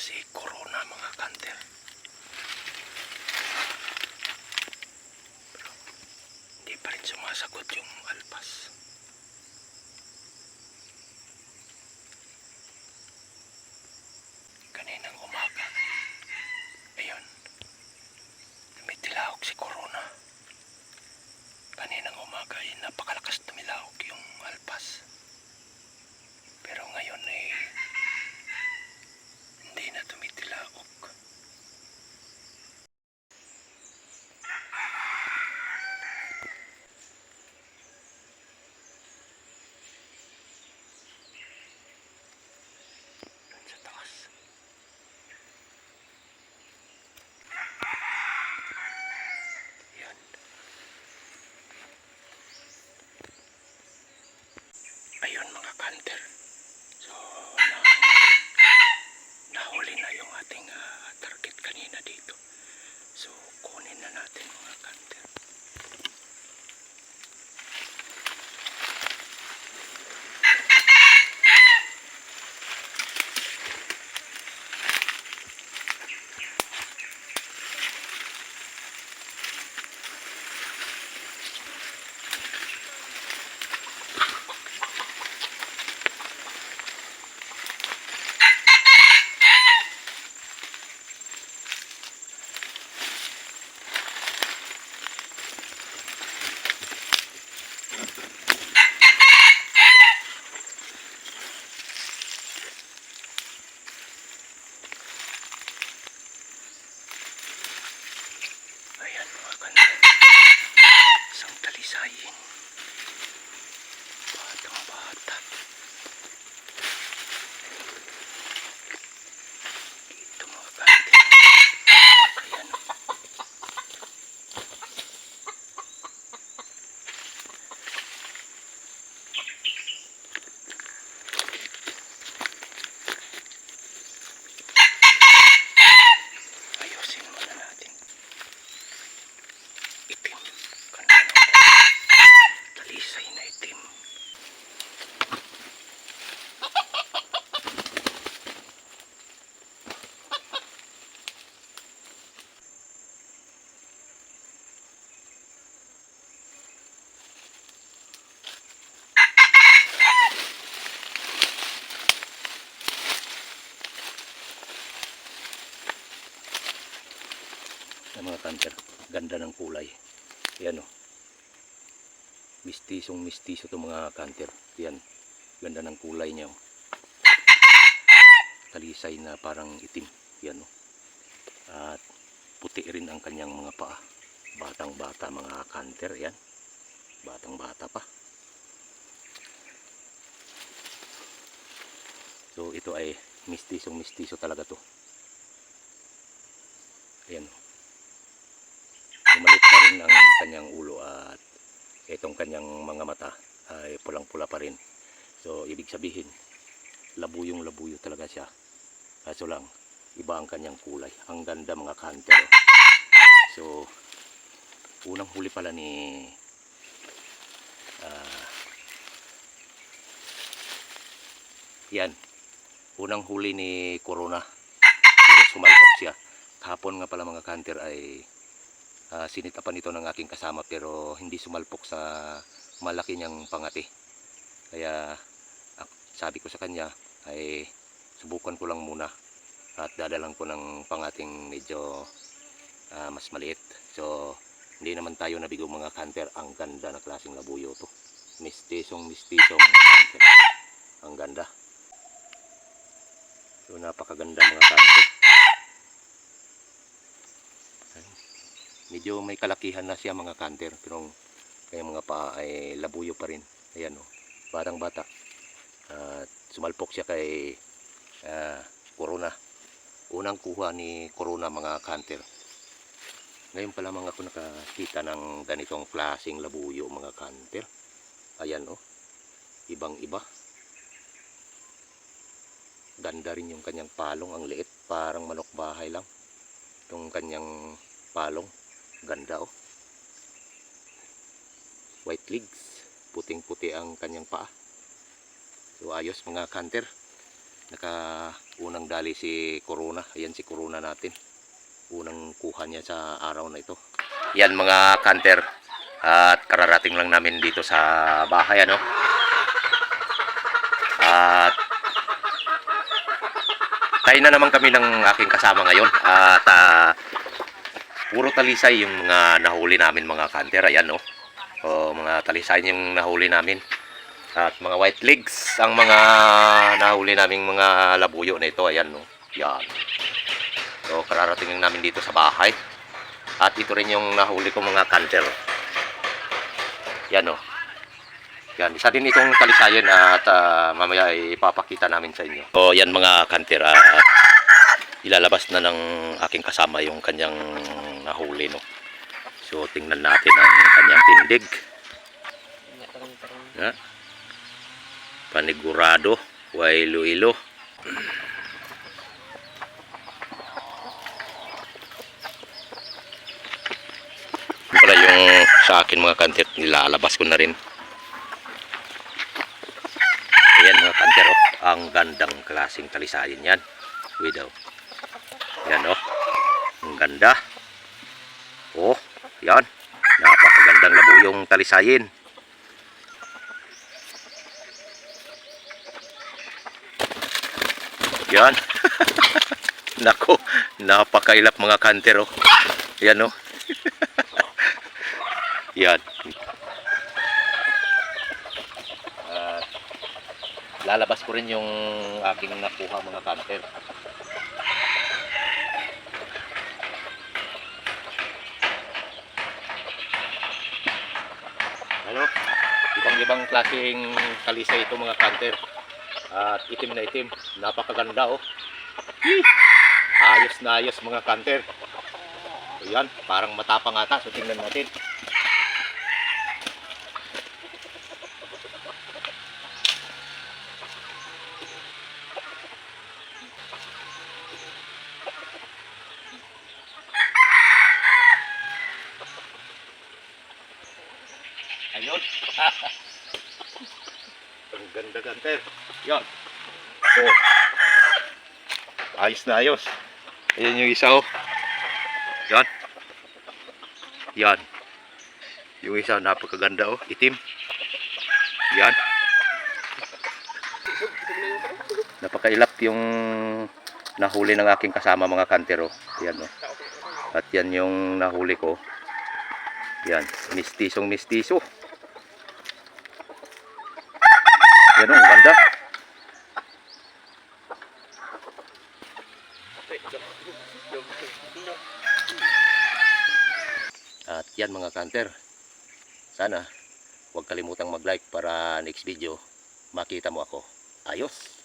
si Corona mga kanter. Pero hindi pa rin sumasagot yung alpas. Kaninang umaga, ayun, tumitilahok si Corona. Kaninang umaga ay napakalakas tumilahok yung alpas. Pero ngayon ay hindi na tumitilahok. Doon sa taas. Yan. Ayun mga kanter. So, nahuli na yung ating target kanina dito. So, kunin na natin mga kanter. Ayan mga kanter. Isang talisayin. Batang bata. Dito mga kanter. Ayan. Ayusin muna natin. Itim. Kanina. Talisay na itim. Mga kanter, ganda ng kulay. Yan o, mistisong mistiso to mga kanter. Yan, ganda ng kulay niya o. Talisay na parang itim. Yan o, at puti rin ang kanyang mga paa. Batang bata mga kanter. Yan, batang bata pa. So ito ay mistisong mistiso talaga to. Ayan o, lumalit pa rin ang kanyang ulo at itong kanyang mga mata ay pulang-pula pa rin. So ibig sabihin, labuyong labuyo talaga siya. Kaso lang, iba ang kanyang kulay. Ang ganda mga kanter. So unang huli pala ni yan, unang huli ni Corona. So, sumalpok siya. Kahapon nga pala mga kanter ay sinitapan ito ng aking kasama pero hindi sumalpok sa malaki niyang pangati. Kaya sabi ko sa kanya ay subukan ko lang muna at dadalang ko ng pangating medyo mas maliit. So hindi naman tayo nabigo mga kanter. Ang ganda na klaseng labuyo to. Mistisong mistiso mga kanter. Ang ganda. So napakaganda mga kanter. Medyo may kalakihan na siya mga kanter, pero kaya mga paa ay labuyo pa rin. Ayan o, batang bata. Sumalpok siya kay Corona. Unang kuha ni Corona mga kanter. Ngayon pa lamang ako nakakita ng ganitong klaseng labuyo mga kanter. Ayan o, ibang iba. Ganda rin yung kanyang palong, ang liit, parang manok bahay lang. Itong kanyang palong. Ganda oh. White legs, puting-puti ang kanyang paa. So ayos mga kanter. Unang dali si Corona. Ayan si Corona natin. Unang kuha niya sa araw na ito. Yan mga kanter. At kararating lang namin dito sa bahay, ano. At tayo na naman kami ng aking kasama ngayon. At puro talisay yung mga nahuli namin mga kanter. Ayan, no. O, mga talisay yung nahuli namin. At mga white legs ang mga nahuli naming mga labuyo na ito. Ayan, no. Yan. So, kararating lang namin dito sa bahay. At ito rin yung nahuli ko mga kanter. Yan, no. Yan, isa din itong talisayan at mamaya ipapakita namin sa inyo. So, yan mga kanter. Ilalabas na ng aking kasama yung kanyang nahuli, no. So, tingnan natin ang kanyang tindig. Ha? Panigurado, Iloilo. Yung pala yung sa akin mga kanter, nilalabas ko na rin. Ayan mga kanter, oh. Ang gandang klaseng talisayin yan. Widow. Yan, oh. Ang ganda. Oh, yan. Napakagandang labo yung talisayin. Yan. Nako, napakailap mga kanter, oh. Yan, oh. Yan. Lalabas ko rin yung aking nakuha mga kanter. Ano? Ibang-ibang klaseng talisay ito mga kanter. At itim na itim. Napakaganda, oh. Ayos na ayos mga kanter. Ayan, parang matapang ata. So tingnan natin. Ayun. Ang ganda kanter. Yan. Oh. Ayos na ayos. Ayan yung isa, oh. Yan. Yan. Yung isa napakaganda, oh. Itim. Yan. Napakailap yung nahuli ng aking kasama mga kanter, oh. Yan, oh. At yan yung nahuli ko. Yan. Mistisong mistiso. Yan, oh. Ang ganda. At yan mga kanter, sana huwag kalimutang mag-like para next video makita mo ako. Ayos!